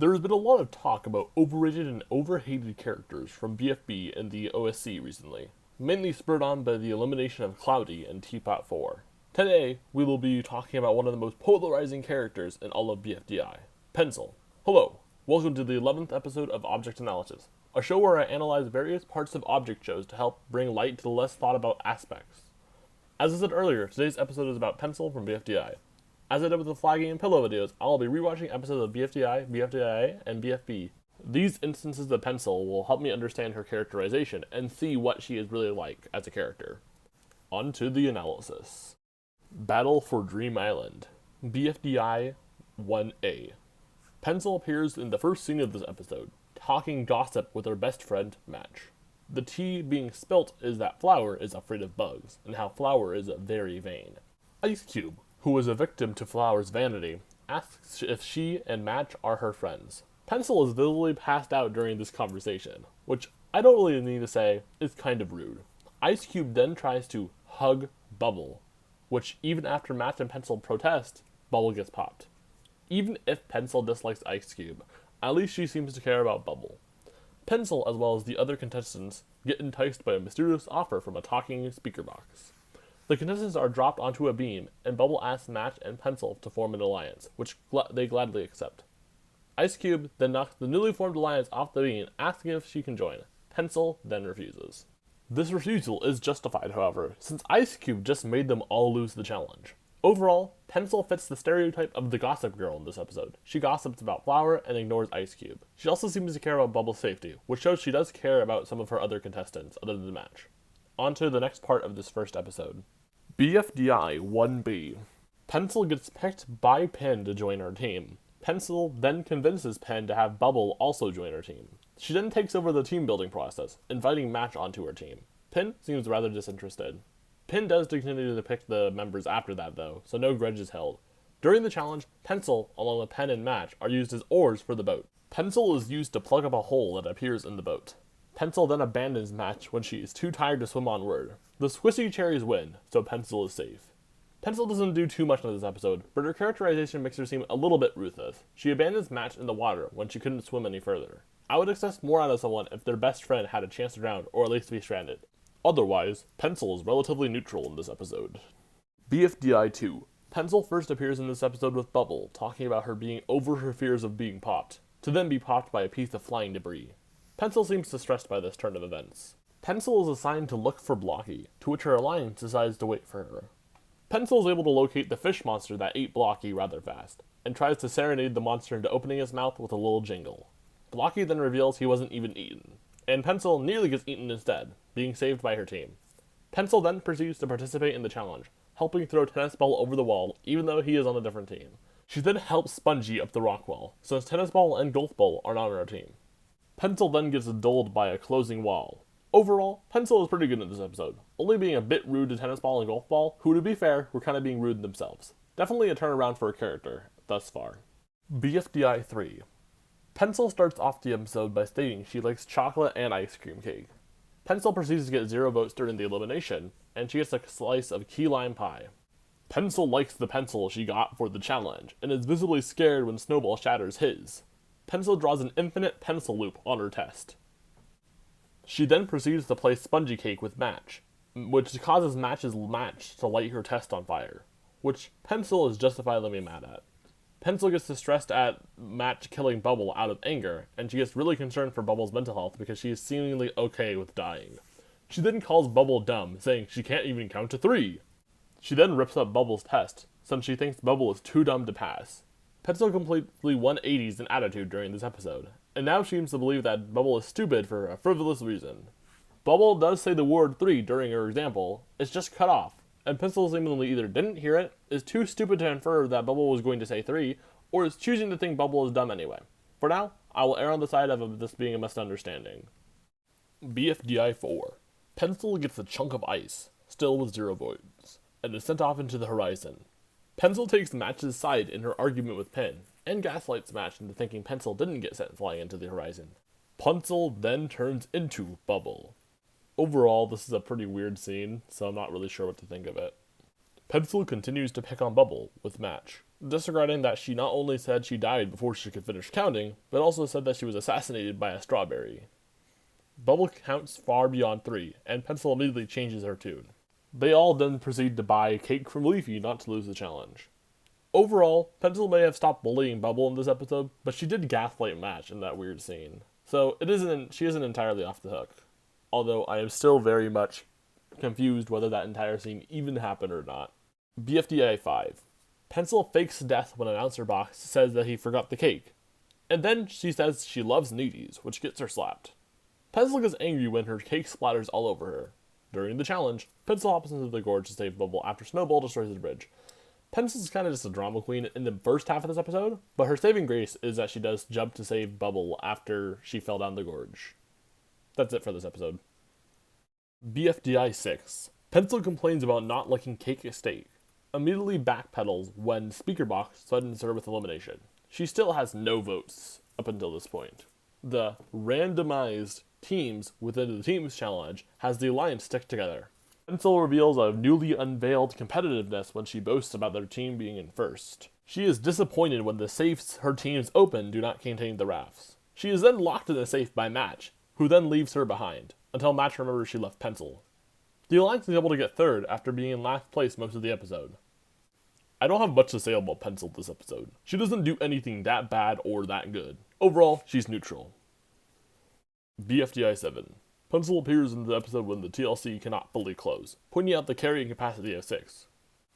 There has been a lot of talk about overrated and overhated characters from BFB and the OSC recently, mainly spurred on by the elimination of Cloudy in Teapot 4. Today, we will be talking about one of the most polarizing characters in all of BFDI, Pencil. Hello, welcome to the 11th episode of Object Analysis, a show where I analyze various parts of object shows to help bring light to the less thought about aspects. As I said earlier, today's episode is about Pencil from BFDI. As I did with the flagging and pillow videos, I'll be rewatching episodes of BFDI, BFDIA, and BFB. These instances of Pencil will help me understand her characterization and see what she is really like as a character. On to the analysis. Battle for Dream Island, BFDI 1A. Pencil appears in the first scene of this episode, talking gossip with her best friend, Match. The tea being spilt is that Flower is afraid of bugs, and how Flower is very vain. Ice Cube, who is a victim to Flower's vanity, asks if she and Match are her friends. Pencil is visibly passed out during this conversation, which I don't really need to say is kind of rude. Ice Cube then tries to hug Bubble, which even after Match and Pencil protest, Bubble gets popped. Even if Pencil dislikes Ice Cube, at least she seems to care about Bubble. Pencil, as well as the other contestants, get enticed by a mysterious offer from a talking speaker box. The contestants are dropped onto a beam, and Bubble asks Match and Pencil to form an alliance, which they gladly accept. Ice Cube then knocks the newly formed alliance off the beam, asking if she can join. Pencil then refuses. This refusal is justified, however, since Ice Cube just made them all lose the challenge. Overall, Pencil fits the stereotype of the gossip girl in this episode. She gossips about Flower and ignores Ice Cube. She also seems to care about Bubble's safety, which shows she does care about some of her other contestants, other than Match. On to the next part of this first episode. BFDI 1B. Pencil gets picked by Pen to join her team. Pencil then convinces Pen to have Bubble also join her team. She then takes over the team building process, inviting Match onto her team. Pen seems rather disinterested. Pen does continue to pick the members after that though, so no grudge is held. During the challenge, Pencil, along with Pen and Match, are used as oars for the boat. Pencil is used to plug up a hole that appears in the boat. Pencil then abandons Match when she is too tired to swim onward. The Squishy Cherries win, so Pencil is safe. Pencil doesn't do too much in this episode, but her characterization makes her seem a little bit ruthless. She abandons Match in the water when she couldn't swim any further. I would expect more out of someone if their best friend had a chance to drown or at least be stranded. Otherwise, Pencil is relatively neutral in this episode. BFDI 2. Pencil first appears in this episode with Bubble, talking about her being over her fears of being popped, to then be popped by a piece of flying debris. Pencil seems distressed by this turn of events. Pencil is assigned to look for Blocky, to which her alliance decides to wait for her. Pencil is able to locate the fish monster that ate Blocky rather fast, and tries to serenade the monster into opening his mouth with a little jingle. Blocky then reveals he wasn't even eaten, and Pencil nearly gets eaten instead, being saved by her team. Pencil then proceeds to participate in the challenge, helping throw Tennis Ball over the wall even though he is on a different team. She then helps Spongy up the rock wall, since Tennis Ball and Golf Ball are not on her team. Pencil then gets dulled by a closing wall. Overall, Pencil is pretty good in this episode, only being a bit rude to Tennis Ball and Golf Ball, who to be fair, were kind of being rude themselves. Definitely a turnaround for a character, thus far. BFDI 3. Pencil starts off the episode by stating she likes chocolate and ice cream cake. Pencil proceeds to get 0 votes during the elimination, and she gets a slice of key lime pie. Pencil likes the pencil she got for the challenge, and is visibly scared when Snowball shatters his. Pencil draws an infinite pencil loop on her test. She then proceeds to play Spongy Cake with Match, which causes Match's match to light her test on fire, which Pencil is justifiably mad at. Pencil gets distressed at Match killing Bubble out of anger, and she gets really concerned for Bubble's mental health because she is seemingly okay with dying. She then calls Bubble dumb, saying she can't even count to 3. She then rips up Bubble's test, since she thinks Bubble is too dumb to pass. Pencil completely 180s in attitude during this episode, and now seems to believe that Bubble is stupid for a frivolous reason. Bubble does say the word 3 during her example, it's just cut off, and Pencil seemingly either didn't hear it, is too stupid to infer that Bubble was going to say 3, or is choosing to think Bubble is dumb anyway. For now, I will err on the side of this being a misunderstanding. BFDI 4. Pencil gets a chunk of ice, still with 0 votes, and is sent off into the horizon. Pencil takes Match's side in her argument with Pen, and gaslights Match into thinking Pencil didn't get sent flying into the horizon. Pencil then turns into Bubble. Overall, this is a pretty weird scene, so I'm not really sure what to think of it. Pencil continues to pick on Bubble with Match, disregarding that she not only said she died before she could finish counting, but also said that she was assassinated by a strawberry. Bubble counts far beyond 3, and Pencil immediately changes her tune. They all then proceed to buy cake from Leafy not to lose the challenge. Overall, Pencil may have stopped bullying Bubble in this episode, but she did gaslight Match in that weird scene. So she isn't entirely off the hook. Although I am still very much confused whether that entire scene even happened or not. BFDI 5. Pencil fakes death when Announcer Box says that he forgot the cake. And then she says she loves nudies, which gets her slapped. Pencil gets angry when her cake splatters all over her. During the challenge, Pencil hops into the gorge to save Bubble after Snowball destroys the bridge. Pencil's kind of just a drama queen in the first half of this episode, but her saving grace is that she does jump to save Bubble after she fell down the gorge. That's it for this episode. BFDI 6. Pencil complains about not liking cake at steak. Immediately backpedals when Speaker Box threatens her with elimination. She still has no votes up until this point. The randomized teams within the Teams Challenge has the Alliance stick together. Pencil reveals a newly unveiled competitiveness when she boasts about their team being in first. She is disappointed when the safes her teams open do not contain the rafts. She is then locked in a safe by Match, who then leaves her behind, until Match remembers she left Pencil. The Alliance is able to get third after being in last place most of the episode. I don't have much to say about Pencil this episode. She doesn't do anything that bad or that good. Overall, she's neutral. BFDI 7. Pencil appears in the episode when the TLC cannot fully close, pointing out the carrying capacity of 6.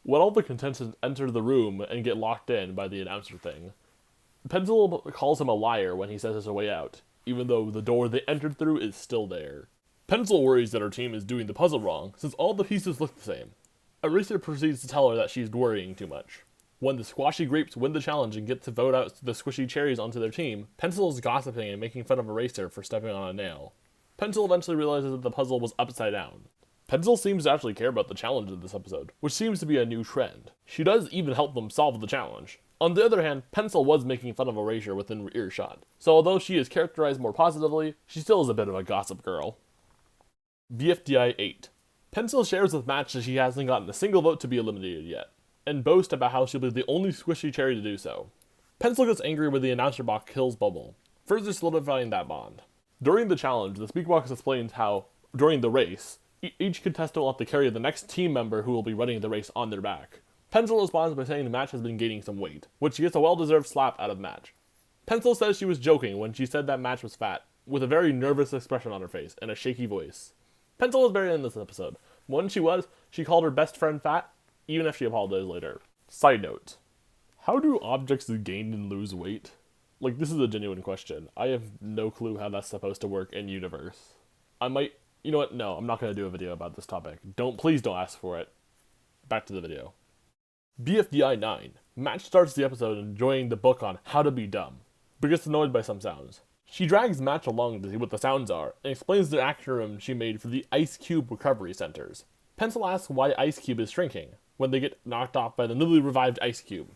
When all the contestants enter the room and get locked in by the announcer thing, Pencil calls him a liar when he says there's a way out, even though the door they entered through is still there. Pencil worries that her team is doing the puzzle wrong, since all the pieces look the same. Eraser proceeds to tell her that she's worrying too much. When the Squashy Grapes win the challenge and get to vote out the Squishy Cherries onto their team, Pencil is gossiping and making fun of Eraser for stepping on a nail. Pencil eventually realizes that the puzzle was upside down. Pencil seems to actually care about the challenge in this episode, which seems to be a new trend. She does even help them solve the challenge. On the other hand, Pencil was making fun of Erasure within earshot, so although she is characterized more positively, she still is a bit of a gossip girl. BFDI 8. Pencil shares with Match that she hasn't gotten a single vote to be eliminated yet, and boasts about how she'll be the only Squishy Cherry to do so. Pencil gets angry when the announcer box kills Bubble, further solidifying that bond. During the challenge, the speak box explains how, during the race, each contestant will have to carry the next team member who will be running the race on their back. Pencil responds by saying the Match has been gaining some weight, which gets a well-deserved slap out of Match. Pencil says she was joking when she said that Match was fat, with a very nervous expression on her face and a shaky voice. Pencil was very in this episode. When she was, she called her best friend fat, even if she apologized later. Side note. How do objects gain and lose weight? Like, this is a genuine question. I have no clue how that's supposed to work in universe. You know what? No, I'm not going to do a video about this topic. Please don't ask for it. Back to the video. BFDI 9. Match starts the episode enjoying the book on how to be dumb, but gets annoyed by some sounds. She drags Match along to see what the sounds are, and explains the acronym she made for the Ice Cube Recovery Centers. Pencil asks why Ice Cube is shrinking, when they get knocked off by the newly revived Ice Cube.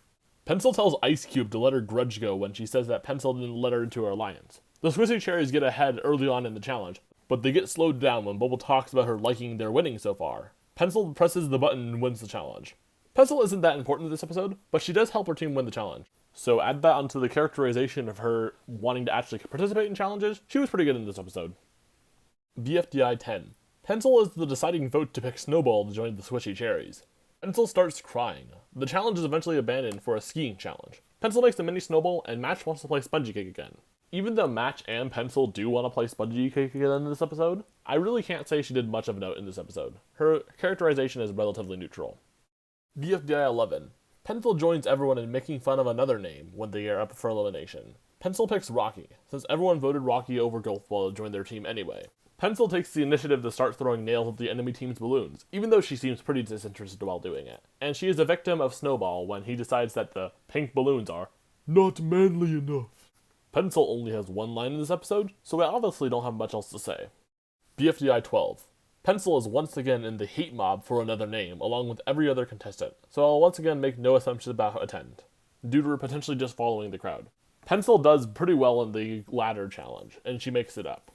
Pencil tells Ice Cube to let her grudge go when she says that Pencil didn't let her into her alliance. The Squishy Cherries get ahead early on in the challenge, but they get slowed down when Bubble talks about her liking their winning so far. Pencil presses the button and wins the challenge. Pencil isn't that important in this episode, but she does help her team win the challenge. So add that onto the characterization of her wanting to actually participate in challenges, she was pretty good in this episode. BFDI 10. Pencil is the deciding vote to pick Snowball to join the Squishy Cherries. Pencil starts crying. The challenge is eventually abandoned for a skiing challenge. Pencil makes a mini Snowball, and Match wants to play Spongy Cake again. Even though Match and Pencil do want to play Spongy Cake again in this episode, I really can't say she did much of note in this episode. Her characterization is relatively neutral. BFDI 11. Pencil joins everyone in making fun of another name when they are up for elimination. Pencil picks Rocky, since everyone voted Rocky over Goldball to join their team anyway. Pencil takes the initiative to start throwing nails at the enemy team's balloons, even though she seems pretty disinterested while doing it. And she is a victim of Snowball when he decides that the pink balloons are not manly enough. Pencil only has one line in this episode, so I obviously don't have much else to say. BFDI 12. Pencil is once again in the hate mob for another name, along with every other contestant, so I'll once again make no assumptions about how attend, due to her potentially just following the crowd. Pencil does pretty well in the ladder challenge, and she makes it up.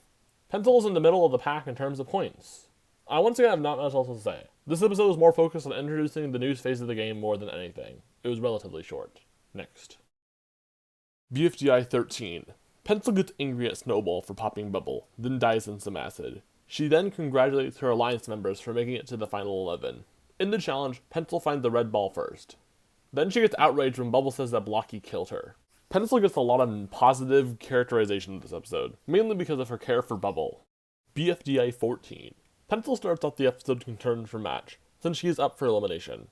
Pencil is in the middle of the pack in terms of points. I once again have not much else to say. This episode was more focused on introducing the news phase of the game more than anything. It was relatively short. Next. BFDI 13. Pencil gets angry at Snowball for popping Bubble, then dies in some acid. She then congratulates her alliance members for making it to the final 11. In the challenge, Pencil finds the red ball first. Then she gets outraged when Bubble says that Blocky killed her. Pencil gets a lot of positive characterization in this episode, mainly because of her care for Bubble. BFDI 14. Pencil starts off the episode concerned for Match, since she is up for elimination.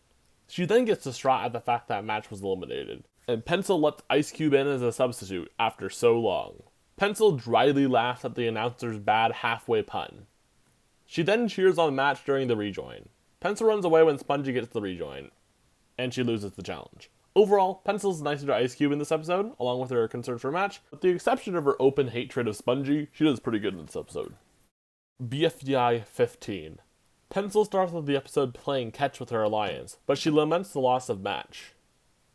She then gets distraught at the fact that Match was eliminated, and Pencil lets Ice Cube in as a substitute after so long. Pencil dryly laughs at the announcer's bad halfway pun. She then cheers on Match during the rejoin. Pencil runs away when Spongy gets the rejoin, and she loses the challenge. Overall, Pencil's nicer to Ice Cube in this episode, along with her concern for Match. With the exception of her open hatred of Spongy, she does pretty good in this episode. BFDI 15. Pencil starts with the episode playing catch with her alliance, but she laments the loss of Match.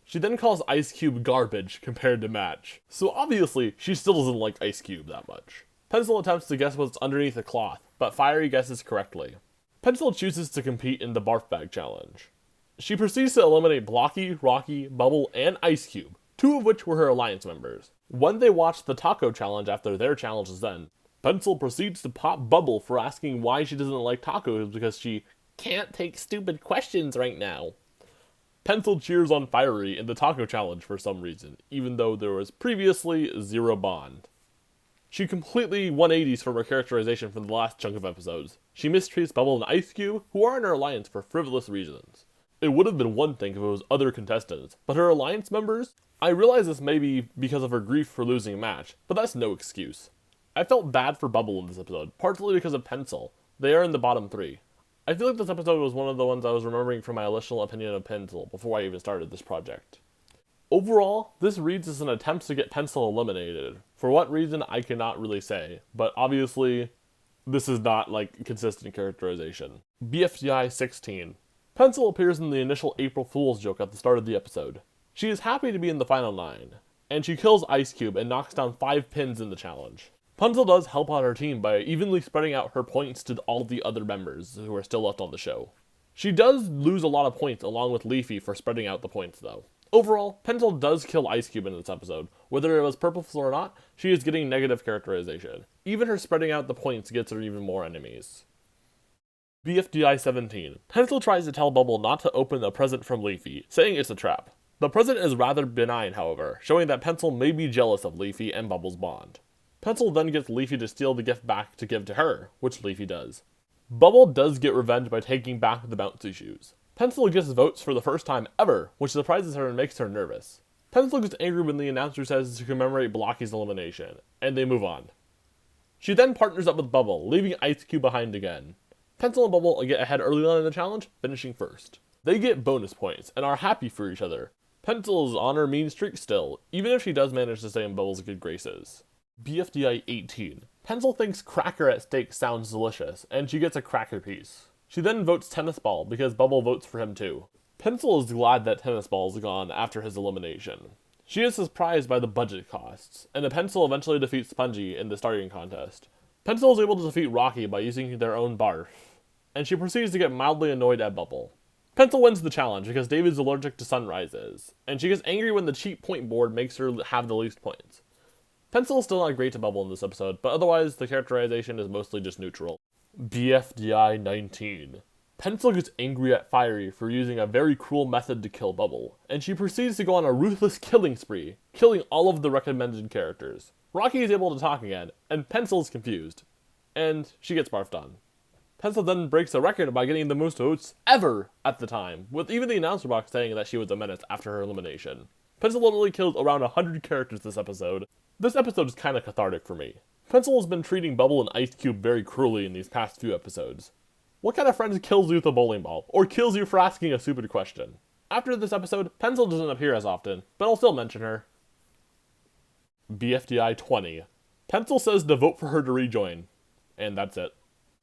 She then calls Ice Cube garbage compared to Match, so obviously she still doesn't like Ice Cube that much. Pencil attempts to guess what's underneath the cloth, but Fiery guesses correctly. Pencil chooses to compete in the Barf Bag Challenge. She proceeds to eliminate Blocky, Rocky, Bubble, and Ice Cube, 2 of which were her alliance members. When they watch the Taco Challenge after their challenge is done, Pencil proceeds to pop Bubble for asking why she doesn't like tacos because she can't take stupid questions right now. Pencil cheers on Fiery in the Taco Challenge for some reason, even though there was previously zero bond. She completely 180s from her characterization from the last chunk of episodes. She mistreats Bubble and Ice Cube, who are in her alliance for frivolous reasons. It would have been one thing if it was other contestants, but her alliance members? I realize this may be because of her grief for losing a match, but that's no excuse. I felt bad for Bubble in this episode, partly because of Pencil. They are in the bottom 3. I feel like this episode was one of the ones I was remembering from my initial opinion of Pencil before I even started this project. Overall, this reads as an attempt to get Pencil eliminated. For what reason, I cannot really say, but obviously, this is not, consistent characterization. BFDI 16. Pencil appears in the initial April Fool's joke at the start of the episode. She is happy to be in the final 9, and she kills Ice Cube and knocks down 5 pins in the challenge. Pencil does help out her team by evenly spreading out her points to all the other members who are still left on the show. She does lose a lot of points along with Leafy for spreading out the points though. Overall, Pencil does kill Ice Cube in this episode. Whether it was purposeful or not, she is getting negative characterization. Even her spreading out the points gets her even more enemies. BFDI 17. Pencil tries to tell Bubble not to open a present from Leafy, saying it's a trap. The present is rather benign, however, showing that Pencil may be jealous of Leafy and Bubble's bond. Pencil then gets Leafy to steal the gift back to give to her, which Leafy does. Bubble does get revenge by taking back the bouncy shoes. Pencil gets votes for the first time ever, which surprises her and makes her nervous. Pencil gets angry when the announcer says to commemorate Blocky's elimination, and they move on. She then partners up with Bubble, leaving Ice Cube behind again. Pencil and Bubble get ahead early on in the challenge, finishing first. They get bonus points, and are happy for each other. Pencil is on her mean streak still, even if she does manage to stay in Bubble's good graces. BFDI 18. Pencil thinks cracker at steak sounds delicious, and she gets a cracker piece. She then votes Tennis Ball because Bubble votes for him too. Pencil is glad that Tennis Ball is gone after his elimination. She is surprised by the budget costs, and the Pencil eventually defeats Spongy in the starting contest. Pencil is able to defeat Rocky by using their own barf, and she proceeds to get mildly annoyed at Bubble. Pencil wins the challenge because David's allergic to sunrises, and she gets angry when the cheap point board makes her have the least points. Pencil is still not great to Bubble in this episode, but otherwise the characterization is mostly just neutral. BFDI 19. Pencil gets angry at Fiery for using a very cruel method to kill Bubble, and she proceeds to go on a ruthless killing spree, killing all of the recommended characters. Rocky is able to talk again, and Pencil is confused, and she gets barfed on. Pencil then breaks a record by getting the most votes ever at the time, with even the announcer box saying that she was a menace after her elimination. Pencil literally killed around 100 characters this episode. This episode is kinda cathartic for me. Pencil has been treating Bubble and Ice Cube very cruelly in these past few episodes. What kind of friend kills you with a bowling ball, or kills you for asking a stupid question? After this episode, Pencil doesn't appear as often, but I'll still mention her. BFDI 20. Pencil says to vote for her to rejoin, and that's it.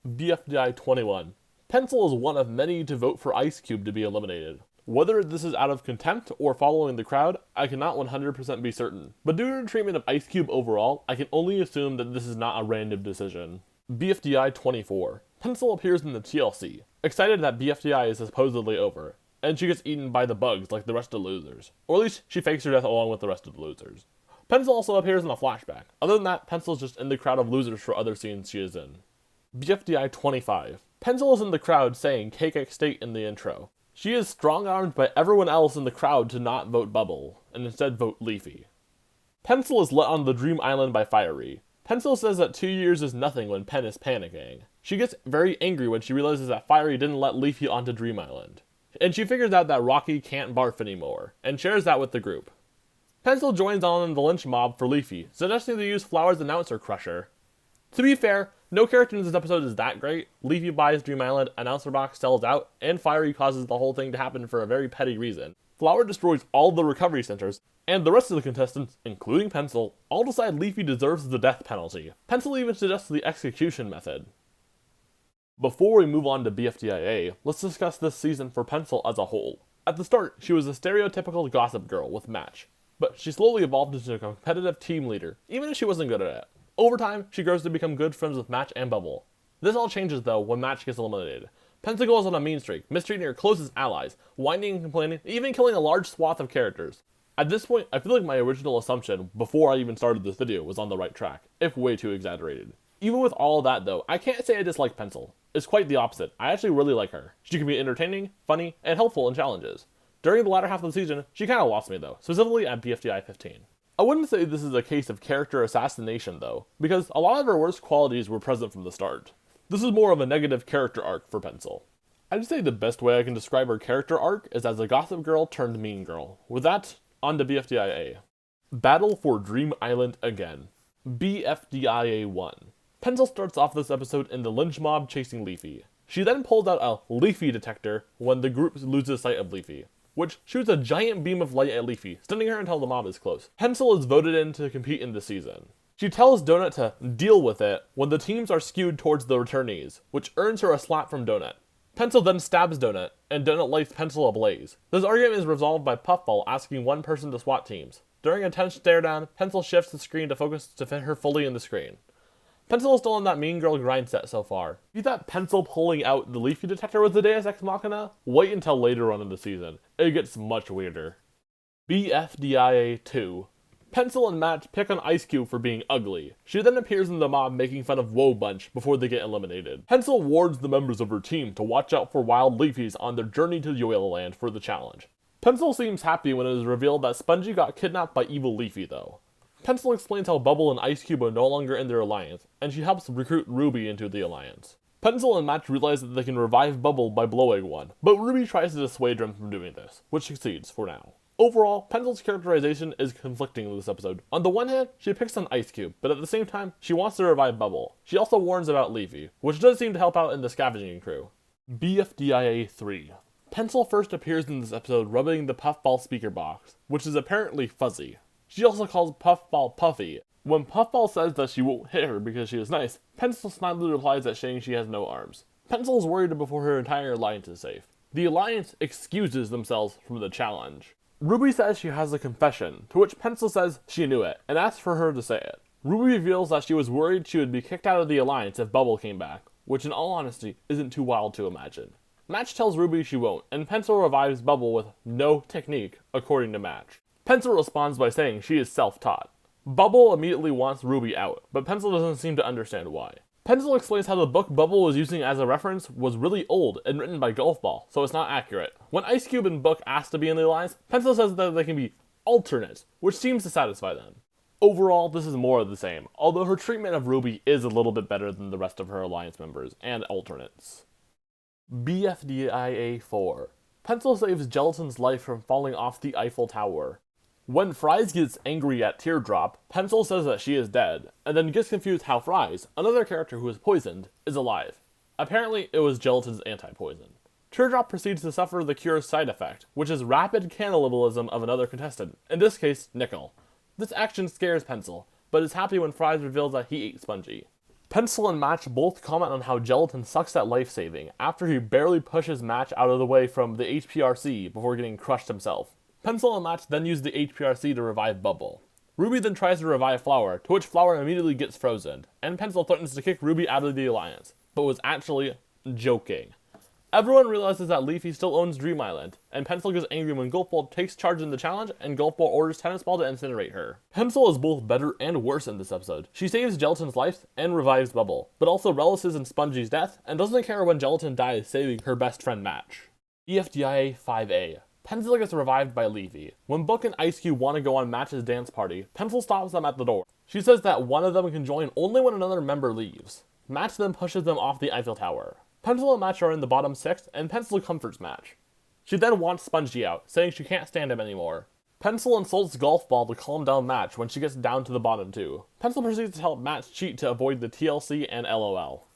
BFDI 21. Pencil is one of many to vote for Ice Cube to be eliminated. Whether this is out of contempt or following the crowd, I cannot 100% be certain. But due to the treatment of Ice Cube overall, I can only assume that this is not a random decision. BFDI 24. Pencil appears in the TLC, excited that BFDI is supposedly over, and she gets eaten by the bugs like the rest of the losers. Or at least she fakes her death along with the rest of the losers. Pencil also appears in a flashback. Other than that, Pencil's just in the crowd of losers for other scenes she is in. BFDI 25. Pencil is in the crowd saying KK State in the intro. She is strong-armed by everyone else in the crowd to not vote Bubble, and instead vote Leafy. Pencil is let on the Dream Island by Fiery. Pencil says that 2 years is nothing when Pen is panicking. She gets very angry when she realizes that Fiery didn't let Leafy onto Dream Island. And she figures out that Rocky can't barf anymore, and shares that with the group. Pencil joins on in the lynch mob for Leafy, suggesting they use Flower's announcer crusher. To be fair, no character in this episode is that great. Leafy buys Dream Island, announcer box sells out, and Fiery causes the whole thing to happen for a very petty reason. Flower destroys all the recovery centers, and the rest of the contestants, including Pencil, all decide Leafy deserves the death penalty. Pencil even suggests the execution method. Before we move on to BFDIA, let's discuss this season for Pencil as a whole. At the start, she was a stereotypical gossip girl with Match, but she slowly evolved into a competitive team leader, even if she wasn't good at it. Over time, she grows to become good friends with Match and Bubble. This all changes though when Match gets eliminated. Pencil goes on a mean streak, mistreating her closest allies, whining and complaining, even killing a large swath of characters. At this point, I feel like my original assumption, before I even started this video, was on the right track, if way too exaggerated. Even with all of that though, I can't say I dislike Pencil. It's quite the opposite. I actually really like her. She can be entertaining, funny, and helpful in challenges. During the latter half of the season, she kinda lost me though, specifically at BFDI 15. I wouldn't say this is a case of character assassination though, because a lot of her worst qualities were present from the start. This is more of a negative character arc for Pencil. I'd say the best way I can describe her character arc is as a gossip girl turned mean girl. With that, on to BFDIA. Battle for Dream Island again. BFDIA 1. Pencil starts off this episode in the lynch mob chasing Leafy. She then pulls out a Leafy detector when the group loses sight of Leafy, which shoots a giant beam of light at Leafy, stunning her until the mob is close. Pencil is voted in to compete in this season. She tells Donut to deal with it when the teams are skewed towards the returnees, which earns her a slap from Donut. Pencil then stabs Donut, and Donut lights Pencil ablaze. This argument is resolved by Puffball asking one person to swat teams. During a tense stare down, Pencil shifts the screen to focus to fit her fully in the screen. Pencil is still in that mean girl grind set so far. You thought Pencil pulling out the Leafy detector was the Deus Ex Machina? Wait until later on in the season. It gets much weirder. BFDIA 2. Pencil and Match pick on Ice Cube for being ugly. She then appears in the mob making fun of Woe Bunch before they get eliminated. Pencil warns the members of her team to watch out for wild Leafies on their journey to Yoela Land for the challenge. Pencil seems happy when it is revealed that Spongy got kidnapped by evil Leafy though. Pencil explains how Bubble and Ice Cube are no longer in their alliance, and she helps recruit Ruby into the alliance. Pencil and Match realize that they can revive Bubble by blowing one, but Ruby tries to dissuade them from doing this, which succeeds for now. Overall, Pencil's characterization is conflicting in this episode. On the one hand, she picks on Ice Cube, but at the same time, she wants to revive Bubble. She also warns about Leafy, which does seem to help out in the scavenging crew. BFDIA 3. Pencil first appears in this episode rubbing the Puffball speaker box, which is apparently fuzzy. She also calls Puffball Puffy. When Puffball says that she won't hit her because she is nice, Pencil snidely replies that saying she has no arms. Pencil is worried before her entire alliance is safe. The alliance excuses themselves from the challenge. Ruby says she has a confession, to which Pencil says she knew it, and asks for her to say it. Ruby reveals that she was worried she would be kicked out of the alliance if Bubble came back, which in all honesty isn't too wild to imagine. Match tells Ruby she won't, and Pencil revives Bubble with no technique, according to Match. Pencil responds by saying she is self-taught. Bubble immediately wants Ruby out, but Pencil doesn't seem to understand why. Pencil explains how the book Bubble was using as a reference was really old and written by Golf Ball, so it's not accurate. When Ice Cube and Book ask to be in the alliance, Pencil says that they can be alternates, which seems to satisfy them. Overall, this is more of the same, although her treatment of Ruby is a little bit better than the rest of her alliance members and alternates. BFDIA 4. Pencil saves Gelatin's life from falling off the Eiffel Tower. When Fries gets angry at Teardrop, Pencil says that she is dead, and then gets confused how Fries, another character who is poisoned, is alive. Apparently, it was Gelatin's anti-poison. Teardrop proceeds to suffer the cure's side effect, which is rapid cannibalism of another contestant, in this case, Nickel. This action scares Pencil, but is happy when Fries reveals that he ate Spongy. Pencil and Match both comment on how Gelatin sucks at life-saving, after he barely pushes Match out of the way from the HPRC before getting crushed himself. Pencil and Match then use the HPRC to revive Bubble. Ruby then tries to revive Flower, to which Flower immediately gets frozen, and Pencil threatens to kick Ruby out of the alliance, but was actually joking. Everyone realizes that Leafy still owns Dream Island, and Pencil gets angry when Golf Ball takes charge in the challenge, and Golf Ball orders Tennis Ball to incinerate her. Pencil is both better and worse in this episode. She saves Gelatin's life and revives Bubble, but also relishes in Spongy's death, and doesn't care when Gelatin dies saving her best friend Match. BFDIA 5A. Pencil gets revived by Leafy. When Book and Ice Cube want to go on Match's dance party, Pencil stops them at the door. She says that one of them can join only when another member leaves. Match then pushes them off the Eiffel Tower. Pencil and Match are in the bottom 6, and Pencil comforts Match. She then wants Spongy out, saying she can't stand him anymore. Pencil insults Golf Ball to calm down Match when she gets down to the bottom 2. Pencil proceeds to help Match cheat to avoid the TLC and LOL.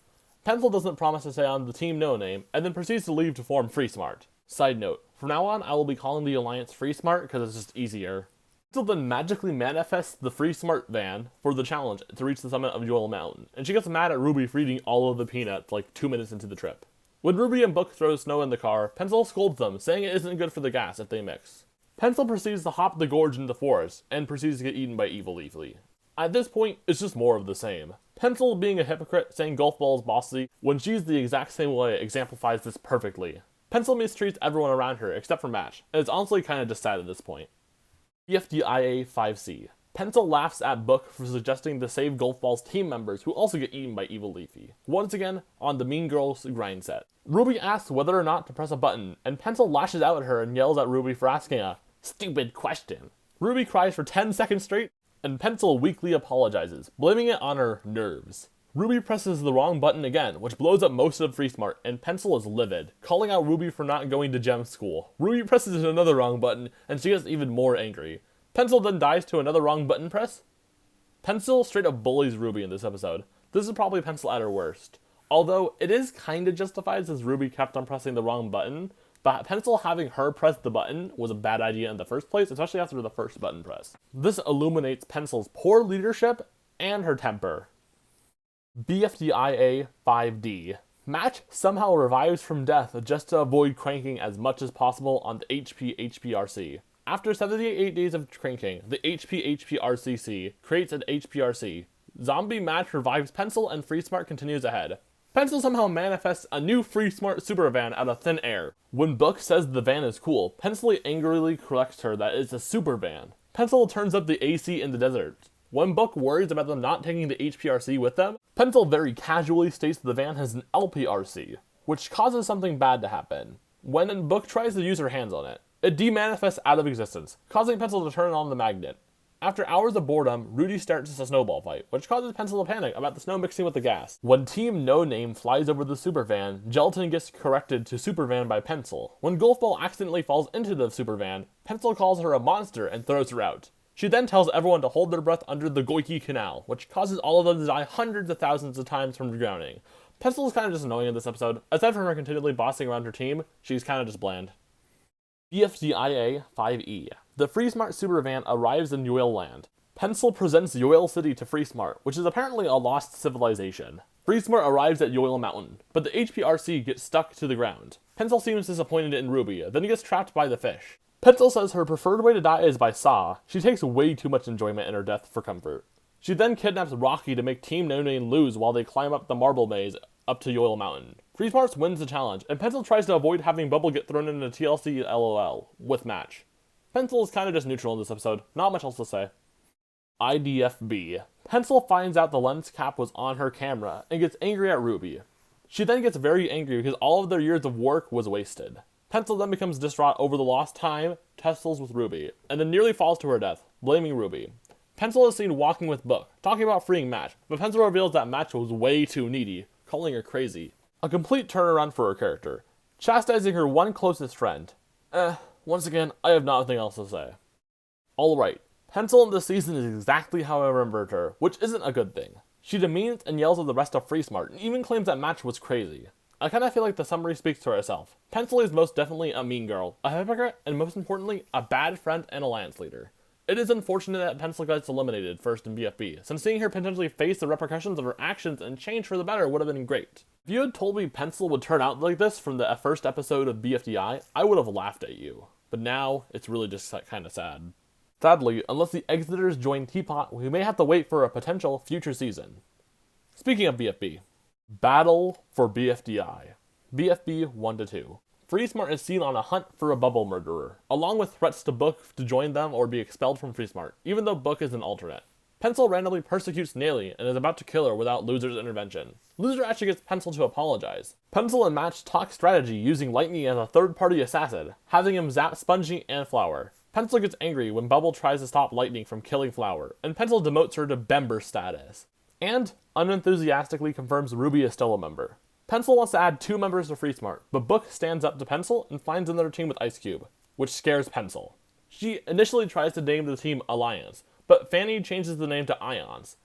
Pencil doesn't promise to stay on the Team No Name, and then proceeds to leave to form Free Smart. Side note, from now on I will be calling the Alliance Free Smart because it's just easier. Pencil then magically manifests the Free Smart van for the challenge to reach the summit of Yoil Mountain, and she gets mad at Ruby for eating all of the peanuts like 2 minutes into the trip. When Ruby and Book throw snow in the car, Pencil scolds them, saying it isn't good for the gas if they mix. Pencil proceeds to hop the gorge into the forest, and proceeds to get eaten by Evil Leafly. At this point, it's just more of the same. Pencil being a hypocrite, saying Golf Ball is bossy, when she's the exact same way, exemplifies this perfectly. Pencil mistreats everyone around her, except for Match, and it's honestly kinda just sad at this point. BFDIA 5C. Pencil laughs at Book for suggesting to save Golf Ball's team members who also get eaten by Evil Leafy. Once again, on the Mean Girls grind set. Ruby asks whether or not to press a button, and Pencil lashes out at her and yells at Ruby for asking a stupid question. Ruby cries for 10 seconds straight, and Pencil weakly apologizes, blaming it on her nerves. Ruby presses the wrong button again, which blows up most of Free Smart, and Pencil is livid, calling out Ruby for not going to gem school. Ruby presses another wrong button, and she gets even more angry. Pencil then dies to another wrong button press. Pencil straight up bullies Ruby in this episode. This is probably Pencil at her worst. Although, it is kinda justified since Ruby kept on pressing the wrong button, but Pencil having her press the button was a bad idea in the first place, especially after the first button press. This illuminates Pencil's poor leadership and her temper. BFDIA 5D. Match somehow revives from death just to avoid cranking as much as possible on the HP-HPRC. After 78 days of cranking, the HP-HPRCC creates an HPRC. Zombie Match revives Pencil and Free Smart continues ahead. Pencil somehow manifests a new Free Smart super van out of thin air. When Book says the van is cool, Pencil angrily corrects her that it's a super van. Pencil turns up the AC in the desert. When Book worries about them not taking the HPRC with them, Pencil very casually states the van has an LPRC, which causes something bad to happen. When Book tries to use her hands on it, it demanifests out of existence, causing Pencil to turn on the magnet. After hours of boredom, Rudy starts a snowball fight, which causes Pencil to panic about the snow mixing with the gas. When Team No Name flies over the supervan, Gelatin gets corrected to supervan by Pencil. When Golf Ball accidentally falls into the supervan, Pencil calls her a monster and throws her out. She then tells everyone to hold their breath under the Goiki Canal, which causes all of them to die hundreds of thousands of times from drowning. Pencil is kind of just annoying in this episode. Aside from her continually bossing around her team, she's kind of just bland. BFDIA 5E. The Free Smart super van arrives in Yoil Land. Pencil presents Yoil City to Free Smart, which is apparently a lost civilization. Free Smart arrives at Yoil Mountain, but the HPRC gets stuck to the ground. Pencil seems disappointed in Ruby, then he gets trapped by the fish. Pencil says her preferred way to die is by saw. She takes way too much enjoyment in her death for comfort. She then kidnaps Rocky to make Team No Name lose while they climb up the marble maze up to Yoil Mountain. Free Smart wins the challenge, and Pencil tries to avoid having Bubble get thrown into TLC LOL with Match. Pencil is kind of just neutral in this episode, not much else to say. IDFB. Pencil finds out the lens cap was on her camera and gets angry at Ruby. She then gets very angry because all of their years of work was wasted. Pencil then becomes distraught over the lost time, tussles with Ruby, and then nearly falls to her death, blaming Ruby. Pencil is seen walking with Book, talking about freeing Match, but Pencil reveals that Match was way too needy, calling her crazy. A complete turnaround for her character, chastising her one closest friend. Once again, I have nothing else to say. Alright, Pencil in this season is exactly how I remembered her, which isn't a good thing. She demeans and yells at the rest of Free Smart, and even claims that Match was crazy. I kinda feel like the summary speaks to herself. Pencil is most definitely a mean girl, a hypocrite, and most importantly, a bad friend and alliance leader. It is unfortunate that Pencil gets eliminated first in BFB, since seeing her potentially face the repercussions of her actions and change for the better would have been great. If you had told me Pencil would turn out like this from the first episode of BFDI, I would have laughed at you. But now, it's really just kinda sad. Sadly, unless the Exiters join Teapot, we may have to wait for a potential future season. Speaking of BFB, Battle for BFDI. BFB 1-2. FreeSmart is seen on a hunt for a bubble murderer, along with threats to Book to join them or be expelled from FreeSmart, even though Book is an alternate. Pencil randomly persecutes Nearly and is about to kill her without Loser's intervention. Loser actually gets Pencil to apologize. Pencil and Match talk strategy using Lightning as a third-party assassin, having him zap Spongy and Flower. Pencil gets angry when Bubble tries to stop Lightning from killing Flower, and Pencil demotes her to Bember status. And unenthusiastically confirms Ruby is still a member. Pencil wants to add 2 members to FreeSmart, but Book stands up to Pencil and finds another team with Ice Cube, which scares Pencil. She initially tries to name the team Alliance, but Fanny changes the name to Ions.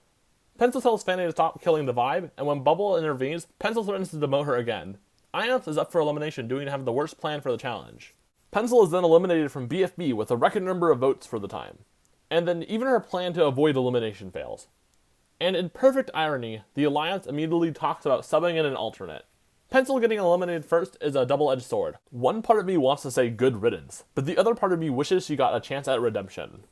Pencil tells Fanny to stop killing the Vibe, and when Bubble intervenes, Pencil threatens to demote her again. Ions is up for elimination due to have the worst plan for the challenge. Pencil is then eliminated from BFB with a record number of votes for the time. And then even her plan to avoid elimination fails. And in perfect irony, the Alliance immediately talks about subbing in an alternate. Pencil getting eliminated first is a double-edged sword. One part of me wants to say good riddance, but the other part of me wishes she got a chance at redemption.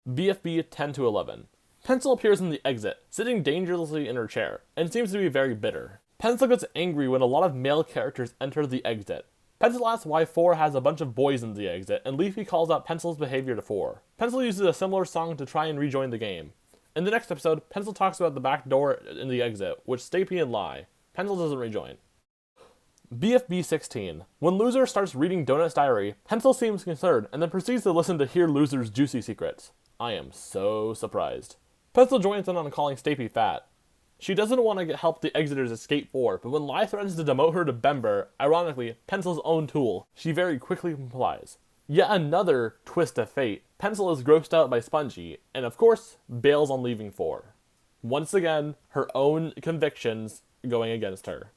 BFB 10-11. Pencil appears in the exit, sitting dangerously in her chair, and seems to be very bitter. Pencil gets angry when a lot of male characters enter the exit. Pencil asks why 4 has a bunch of boys in the exit, and Leafy calls out Pencil's behavior to 4. Pencil uses a similar song to try and rejoin the game. In the next episode, Pencil talks about the back door in the exit, which Stapy lie. Pencil doesn't rejoin. BFB 16. When Loser starts reading Donut's diary, Pencil seems concerned and then proceeds to listen to hear Loser's juicy secrets. I am so surprised. Pencil joins in on calling Stapy fat. She doesn't want to help the Exiters escape 4, but when Lie threatens to demote her to Bember, ironically, Pencil's own tool, she very quickly complies. Yet another twist of fate, Pencil is grossed out by Spongy, and of course, bails on leaving 4. Once again, her own convictions going against her.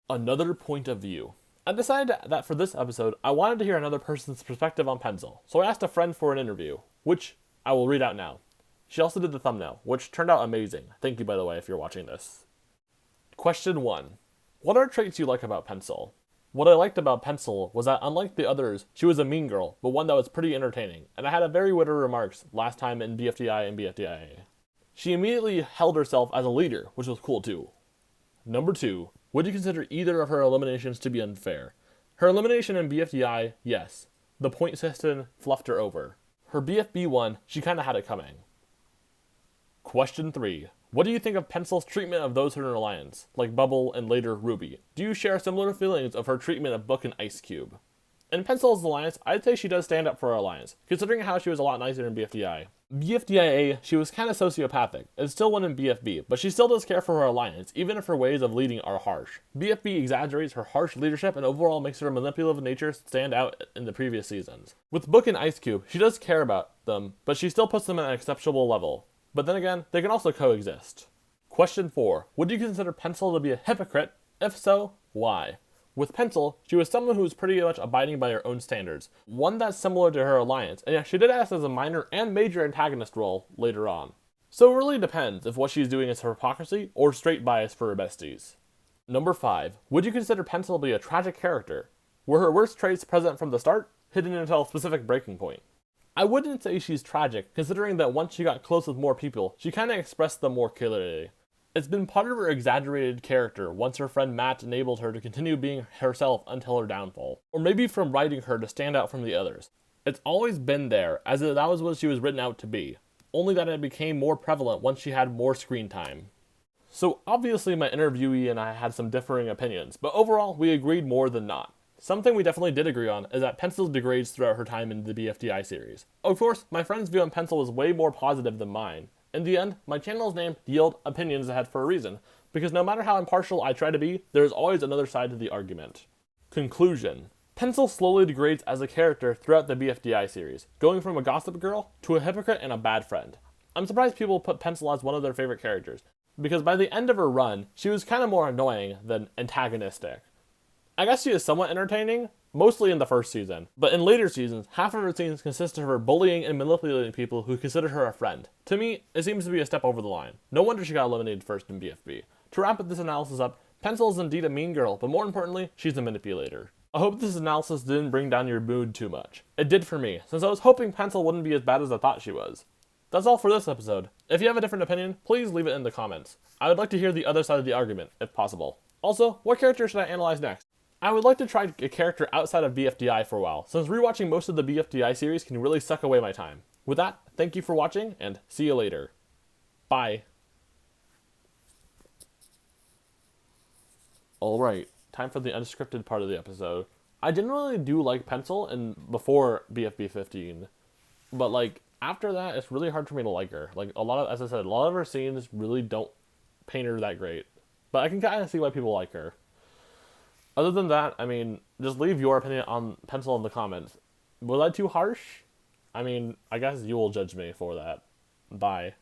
Another point of view. I decided that for this episode, I wanted to hear another person's perspective on Pencil, so I asked a friend for an interview, which I will read out now. She also did the thumbnail, which turned out amazing. Thank you, by the way, if you're watching this. Question 1. What are traits you like about Pencil? What I liked about Pencil was that unlike the others, she was a mean girl, but one that was pretty entertaining, and I had a very witty remarks last time in BFDI and BFDIA. She immediately held herself as a leader, which was cool too. Number 2. Would you consider either of her eliminations to be unfair? Her elimination in BFDI, yes. The point system fluffed her over. Her BFB one, she kinda had it coming. Question 3. What do you think of Pencil's treatment of those in her alliance, like Bubble and later Ruby? Do you share similar feelings of her treatment of Book and Ice Cube? In Pencil's alliance, I'd say she does stand up for her alliance, considering how she was a lot nicer in BFDI. BFDIA, she was kinda sociopathic, and still won in BFB, but she still does care for her alliance, even if her ways of leading are harsh. BFB exaggerates her harsh leadership and overall makes her manipulative nature stand out in the previous seasons. With Book and Ice Cube, she does care about them, but she still puts them at an acceptable level. But then again, they can also coexist. Question 4. Would you consider Pencil to be a hypocrite? If so, why? With Pencil, she was someone who was pretty much abiding by her own standards, one that's similar to her alliance, and yeah, she did act as a minor and major antagonist role later on. So it really depends if what she's doing is hypocrisy or straight bias for her besties. Number 5. Would you consider Pencil to be a tragic character? Were her worst traits present from the start, hidden until a specific breaking point? I wouldn't say she's tragic, considering that once she got close with more people, she kinda expressed them more clearly. It's been part of her exaggerated character once her friend Matt enabled her to continue being herself until her downfall, or maybe from writing her to stand out from the others. It's always been there, as that was what she was written out to be, only that it became more prevalent once she had more screen time. So obviously my interviewee and I had some differing opinions, but overall we agreed more than not. Something we definitely did agree on is that Pencil degrades throughout her time in the BFDI series. Of course, my friend's view on Pencil was way more positive than mine. In the end, my channel is named Yield Opinions Ahead for a reason, because no matter how impartial I try to be, there is always another side to the argument. Conclusion. Pencil slowly degrades as a character throughout the BFDI series, going from a gossip girl to a hypocrite and a bad friend. I'm surprised people put Pencil as one of their favorite characters, because by the end of her run, she was kinda more annoying than antagonistic. I guess she is somewhat entertaining, mostly in the first season, but in later seasons, half of her scenes consist of her bullying and manipulating people who consider her a friend. To me, it seems to be a step over the line. No wonder she got eliminated first in BFB. To wrap this analysis up, Pencil is indeed a mean girl, but more importantly, she's a manipulator. I hope this analysis didn't bring down your mood too much. It did for me, since I was hoping Pencil wouldn't be as bad as I thought she was. That's all for this episode. If you have a different opinion, please leave it in the comments. I would like to hear the other side of the argument, if possible. Also, what character should I analyze next? I would like to try a character outside of BFDI for a while, since rewatching most of the BFDI series can really suck away my time. With that, thank you for watching, and see you later. Bye. Alright, time for the unscripted part of the episode. I generally do like Pencil and before BFB 15, but like after that, it's really hard for me to like her. Like a lot of, as I said, a lot of her scenes really don't paint her that great. But I can kind of see why people like her. Other than that, I mean, just leave your opinion on Pencil in the comments. Was I too harsh? I mean, I guess you will judge me for that. Bye.